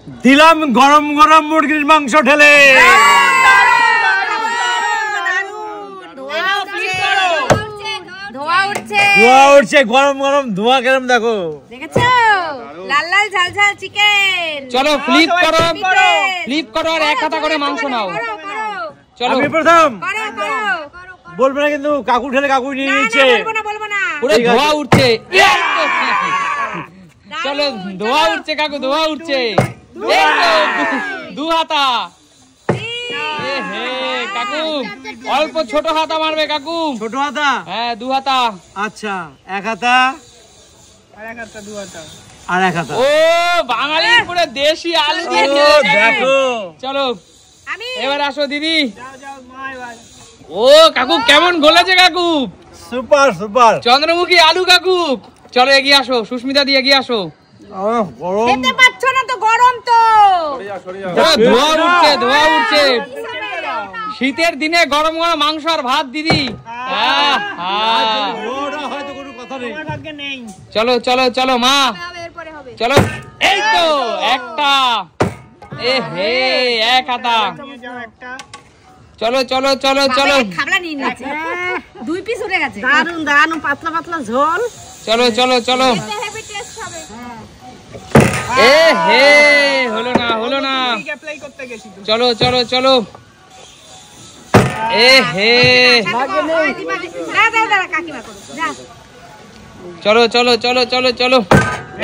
দিলাম গরম গরম মুরগির মাংস ঢেলে। ধোয়া উঠছে গরম গরম ধোয়া কেরম দেখো, দেখেছো? লাল লাল ঝাল ঝাল চিকেন। চলো ফ্লিপ করো আর এক হাতা করে মাংস নাও। চলো আমি প্রথম বলবো না কিন্তু কাকু ঢেলে কাকু নিয়ে নিচ্ছে। পুরো ধোয়া উঠছে। চলো ধোয়া উঠছে কাকু, ধোয়া উঠছে। দু হাতা। কাকু অল্প ছোট হাতা মারবে কাকু। ছোট হাতা? হ্যাঁ 2 হাতা। আচ্ছা 1 হাতা আর 1 হাতা 2 হাতা আর 1 হাতা। ও বাঙালি পুরো দেশি আলু দিয়ে দেখো। চলো এবার আসো দিদি। ও কাকু কেমন গলেছে কাকু? সুপার সুপার চন্দ্রমুখী আলু কাকু। চলো এগিয়ে আসো, সুস্মিতা দিয়ে এগিয়ে আসো। গরম খেতে পাচ্ছ না তো, গরম তো। ধোয়া উঠছে। শীতের দিনে গরম গরম মাংস আর ভাত দিদি। চলো চলো চলো মা, চলো। এই তো একটা। হে 1 হাতা। চলো চলো চলো চলো। খাবলা নিয়ে নিয়েছে, 2 পিস উঠে গেছে। দারুন দারুন পাতলা পাতলা ঝোল। চলো চলো চলো। হে হলো না। চলো চলো চলো। হে চলো চলো চলো চলো চলো।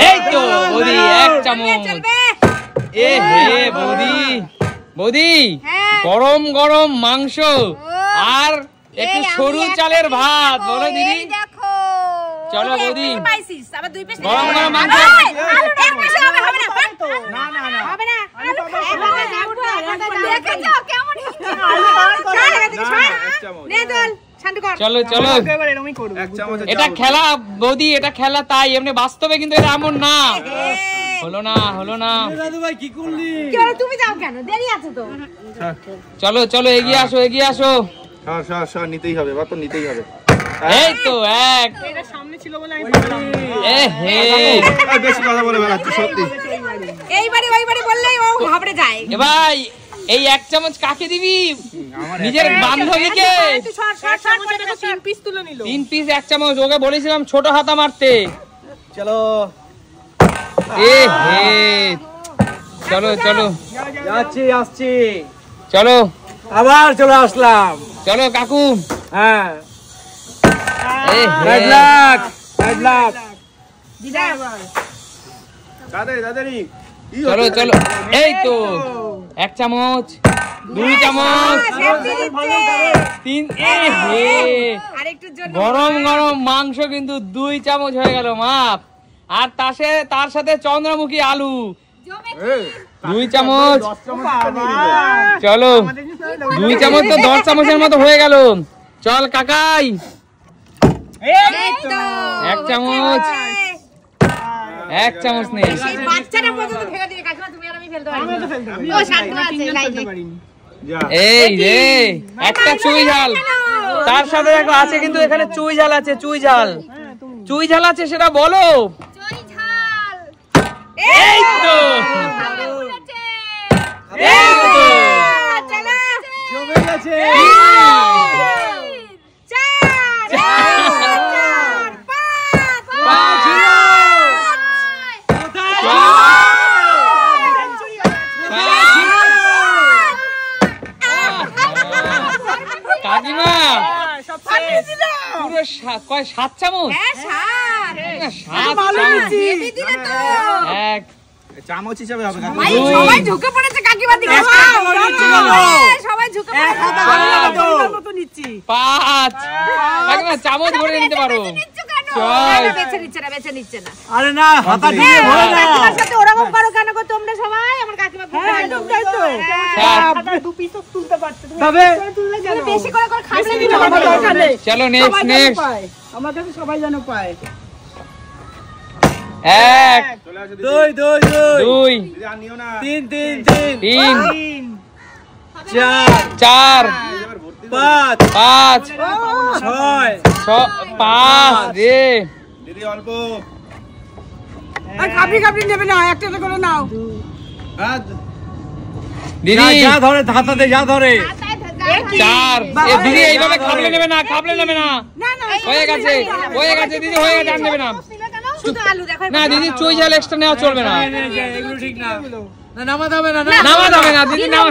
এই তো বৌদি 1 চামচ। হে বৌদি গরম গরম মাংস আর একটু সরু চালের ভাত, বলো দিদি। চলো বৌদি গরম গরম মাংস। চলো চলো। এটা খেলা বৌদি, এটা খেলা, তাই এমনি বাস্তবে কিন্তু এটা এমন না। হলো না। কি করলি? তুমি যাও কেন, দেরি আছে তো। চলো চলো এগিয়ে আসো। নিতেই হবে, বা তো নিতেই হবে। এই তো 1। এটা সামনে ছিল বলে আমি বেশি কথা বলে বেড়াচ্ছি সত্যি। এইবারে ওইবারে বললেই ও ঘাবড়ে যায়। এ ভাই এই 1 চামচ কাকে দিবি? নিজের বান্ধবীকে। 3 পিস তুলে নিল। 3 পিস 1 চামচ। ওকে বলেছিলাম ছোট হাতা মারতে। চলো চলো চলো আসছি। চলো আবার চলে আসলাম। চলো কাকু। হ্যাঁ চলো চলো। এই তো 1 চামচ, 2 চামচ, 3। গরম গরম মাংস কিন্তু 2 চামচ হয়ে গেল মাপ। আর তার সাথে চন্দ্রমুখী আলু 2 চামচ। চলো 2 চামচ তো 10 চামচের মতো হয়ে গেল। চল কাকাই 1 চামচ। 1 চামচ নেই। এই রে একটা চুই ঝাল তার সাথে দেখো আছে, কিন্তু এখানে চুই ঝাল আছে। চুই ঝাল আছে সেটা বলো। এই তো জমে গেছে। কাকিমা পুরো 7 চামচ। চামচ হিসাবে হবে। সবাই ঝুঁকে পড়েছে কাকিমার দিকে। সবাই ঝুঁকে পড়েছে। 5 কাকিমা চামচ ভরে নিতে পারো। বেছে নিচ্ছে না। আরে না হাতা দিয়ে ভরে না। কাকিমার সাথে ওরকম করো কেন গো তোমরা সবাই? আমার কাকিমা দু পিস তুলতে পারতে। তবে তুমি বেশি করে খাবলে দিতে হবে। চলো নেক্সট। আমার কাছে সবাই যেন পায়। 1 2 2 2 3 3 3 4 4 5 5 6 5 রে দিদি অল্প। আর কাপড়ি নেবে না, একটা করে নাও। দিদি যা ধরে হাতাতে যা ধরে 4 এ দিদি এইভাবে খাবলে নেবে না হয়ে গেছে দিদি হয়ে গেছে আর নেবে না শুধু আলু দেখো না দিদি চুই ঝাল এক্সট্রা নেওয়া চলবে না এগুলো ঠিক না নামাতে হবে না দিদি নামাতে না দিয়ে দাও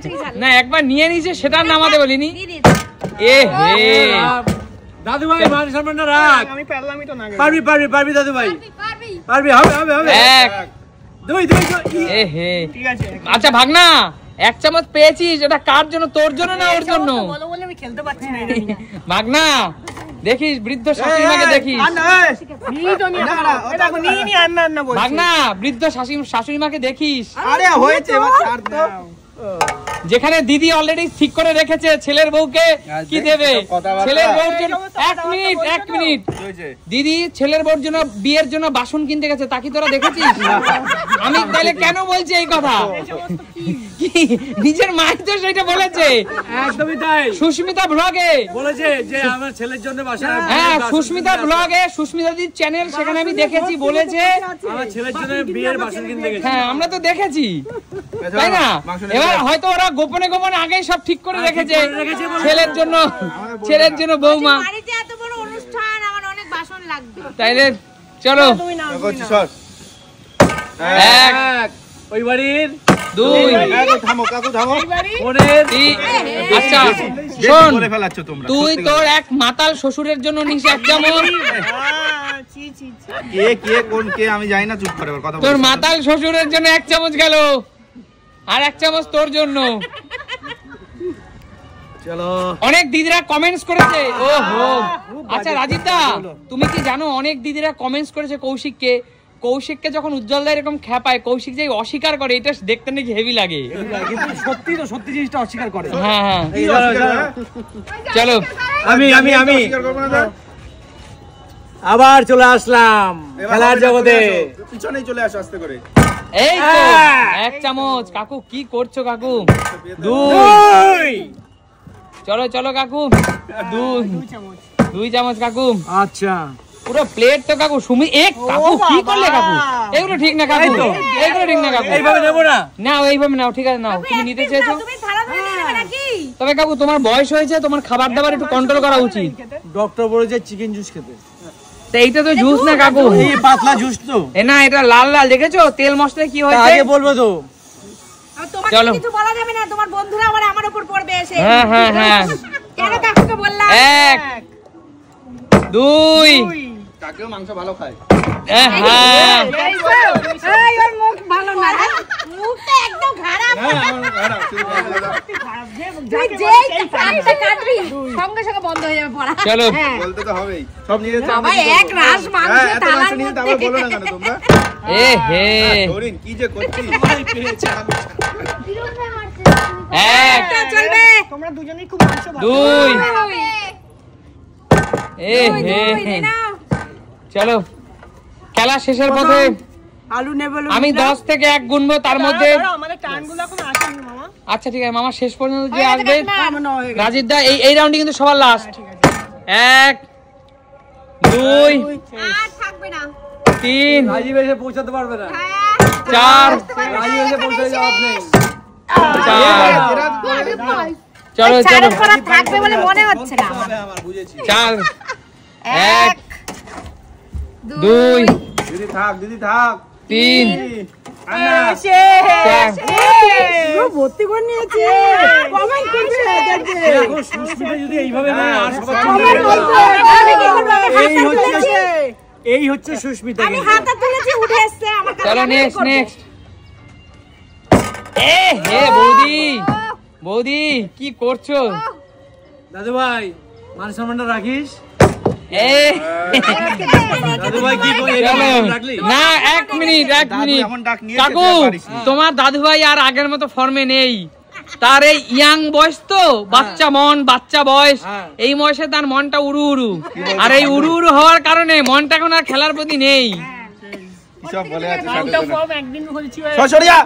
চুই ঝাল না একবার নিয়ে নিয়েছে সেটা নামাতে বলিনি দিয়ে দিই এ হে দাদু ভাই মান সম্মান রাখ আমি পারলামই তো না পারবি দাদু ভাই পারবি পারবি হবে 1 দুই এ হে ঠিক আছে আচ্ছা ভাগনা 1 চামচ পেয়েছিস এটা কার জন্য তোর জন্য না ওর জন্য বলো বলে আমি খেলতে পারছি না এটা নিয়ে। ভাগনা দেখিস বৃদ্ধ শাশুড়িমাকে দেখিস নিয়ে তো নিয়ে এটা নিয়ে আন্না বলছি ভাগনা বৃদ্ধ শাশুড়িমাকে দেখিস আরে হয়েছে এবার ছাড় তো যেখানে দিদি অলরেডি ঠিক করে রেখেছে ছেলের বউকে কি দেবে ছেলের বউর জন্য 1 মিনিট দিদি ছেলের বউর জন্য বিয়ের জন্য বাসন কিনতে গেছে তা কি তোরা দেখেছিস আমি তাহলে কেন বলছি এই কথা কি নিজের মা তো সেটা বলেছে একদমই তাই সুস্মিতা ব্লগে বলেছে যে আমার ছেলের জন্য বাসা হ্যাঁ সুস্মিতা ব্লগে সুস্মিতা দির চ্যানেল সেখানে আমি দেখেছি বলেছে আমার ছেলের জন্য বিয়ের বাসন কিনতে গেছে হ্যাঁ আমরা তো দেখেছি তাই না এবার হয়তো ওরা গোপনে আগেই সব ঠিক করে রেখেছে ছেলের জন্য বৌমা বাড়িতে এত বড় অনুষ্ঠান আমার অনেক বাসন লাগবে তাইলে চলো এক ওই বাড়ির 2 থামো কাকু থামো বোনের আচ্ছা শোন তুই তোর এক মাতাল শ্বশুরের জন্য নিস 1 চামচ কে কোন কে আমি জানি না চুপ করে কথা তোর মাতাল শ্বশুরের জন্য 1 চামচ গেল আর 1 চামচ তোর জন্য চলো অনেক দিদিরা কমেন্টস করেছে ওহো আচ্ছা রাজিতা তুমি কি জানো অনেক দিদিরা কমেন্টস করেছে কৌশিককে যখন উজ্জ্বল দা এরকম খ্যাপায় কৌশিক যে অস্বীকার করে এটা দেখতে নাকি হেভি লাগে কিন্তু সত্যি জিনিসটা অস্বীকার করে হ্যাঁ চলো আমি আবার চলে আসলাম খেলার জগতে পিছনেই চলে আসো আস্তে করে এই তো 1 চামচ কাকু কি করছো কাকু 2 চলো কাকু 2 চামচ কাকু আচ্ছা পুরো প্লেট তো কাকু কাকু কি করলে কাকু এগুলো ঠিক না কাকু এইভাবে নেবো না এইভাবে নাও ঠিক আছে নাও তুমি নিতে চেয়েছো তুমি থালা ধরে নিয়ে নেবে নাকি তবে কাকু তোমার বয়স হয়েছে তোমার খাবার দাবার একটু কন্ট্রোল করা উচিত ডক্টর বলেছে চিকেন জুস খেতে তো এইটা তো জুস না কাকু এই পাতলা জুস তো না এটা লাল দেখেছো তেল মশলা কি হয়েছে আগে বলবো তো তোমাকে চলো। কিছু বলা যাবে না তোমার বন্ধুরা আবার আমার উপর পড়বে এসে হ্যাঁ কেন কাকুকে বললাম 1 2 কাকেও মাংস ভালো খায় হ্যাঁ এই ওর মুখ ভালো না মুখটা একদম খারাপ তুই যেই কাটটা কাটবি সঙ্গে সঙ্গে বন্ধ হয়ে যাবে পড়া চলো বলতে তো হবেই সব নিয়ে বাবা এক রাস মাংস থালার নিয়ে তো মধ্যে আবার বলো না কেন তোমরা হে ধরিন কি যে করছিস একটা চলবে তোমরা দুজনেই খুব মাংস ভালো 2 হে চলো খেলা শেষের পথে আলু নেবে আমি 10 থেকে 1 গুনবো তার মধ্যে আমাদের টানগুলো এখন আসেনি মামা আচ্ছা ঠিক আছে মামা শেষ পর্যন্ত যে আসবে আমার না হয়ে গেছে রাজিদ দা এই রাউন্ডে কিন্তু সবার লাস্ট 1 2 আর থাকবে না 3 রাজীব এসে পৌঁছাতে পারবে না 4 রাজীব এসে পৌঁছাতে যাওয়া নেই 4 চলো চারের পর আর থাকবে বলে মনে হচ্ছে না আমার 4 1 2 দিদি থাক 3 ভর্তি করে নিয়েছে কমেন্ট করছে এখন সুস্মিতা যদি এইভাবে নেয় আর সবাই কমেন্ট বলতো আমি কি করব এই হচ্ছে সুস্মিতা আমি হাতটা তুলেছি উঠে এসেছে আমার কাছে চলো নেক্সট হে বৌদি কি করছো দাদু ভাই মান সম্মানটা রাখিস দাদু ভাই কি রাখলি না 1 মিনিট এমন ডাক নিয়েছে কাকু তোমার দাদু ভাই আর আগের মতো ফর্মে নেই তার এই ইয়াং বয়স তো বাচ্চা বয়স এই বয়সে তার মনটা উড়ু আর এই উড়ু হওয়ার কারণে মনটা এখন আর খেলার প্রতি নেই সব বলে আছে একদিন বলছি সসরিয়া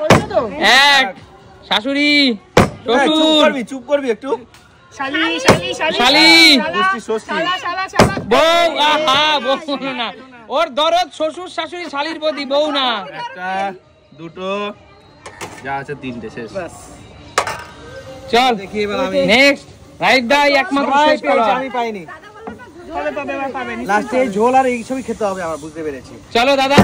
এক শাশুড়ি শ্বশুর চুপ করবি একটু শালি ষষ্ঠী বউ বউ না ওর দরদ শ্বশুর শাশুড়ি শালির প্রতি বউ না দুটো যা আছে তিনটে শেষ। চল দেখি এবার আমি নেক্সট রাইট দা একমাত্র শেষ করো। আমি পাইনি কবে পাবে এবার পাবে লাস্টে এই ঝোল আর এই সবই খেতে হবে আমার, বুঝতে পেরেছি। চলো দাদা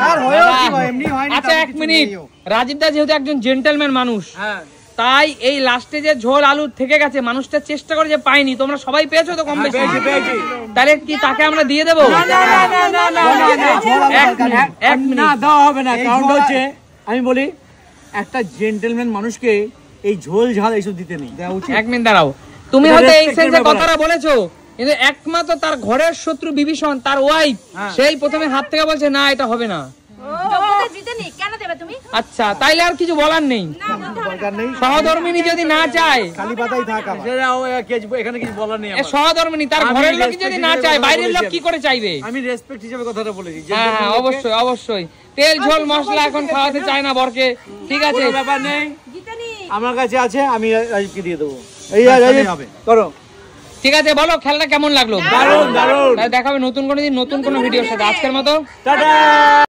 আর হয়েও কি ভাই, এমনি হয়নি। আচ্ছা এক মিনিট, রাজীব দা যেহেতু একজন জেন্টলম্যান মানুষ, হ্যাঁ তাই এই লাস্টে যে ঝোল আলু থেকে গেছে মানুষটা চেষ্টা করে যে পাইনি, তোমরা সবাই পেয়েছো তো কম বেশি? তাহলে কি তাকে আমরা দিয়ে দেবো? এক মিনিট না দেওয়া হবে না, কারণ হচ্ছে আমি বলি একটা জেন্টলম্যান মানুষকে এই ঝোল ঝাল এইসব দিতে নেই, দেওয়া উচিত। এক মিনিট দাঁড়াও, তুমি এটা হয়তো এই respect সেন্সে এর ব্যাপার। কথাটা বলেছো, কিন্তু একমাত্র তার ঘরের শত্রু বিভীষণ, তার ওয়াইফ, সেই প্রথমে হাত থেকে বলছে না এটা হবে না। আচ্ছা তাইলে আর কিছু বলার নেই, দরকার নেই, সহধর্মিনী যদি না চায়, খালি পাতাই থাক আমার। এখানে কিছু বলার নেই আমার। সহধর্মিনী তার আমি ঘরের লোক respect যদি না হিসেবে চায়, কথা বাইরের লোক বলেছি কি করে চাইবে? আমি রেসপেক্ট হিসেবে কথাটা বলেছি। হ্যাঁ হ্যাঁ অবশ্যই অবশ্যই, তেল ঝোল মশলা এখন খাওয়াতে চায় না বরকে, ঠিক আছে? কোনো ব্যাপার নেই, আমার কাছে আছে, আমি রাজীবকে দিয়ে দেবো। এই রাজীব করো। ঠিক আছে, বলো খেলাটা কেমন লাগলো? দারুণ দারুণ। দেখাবে নতুন কোনো দিন নতুন কোনো ভিডিওর সাথে। আজকের মতো টাটা।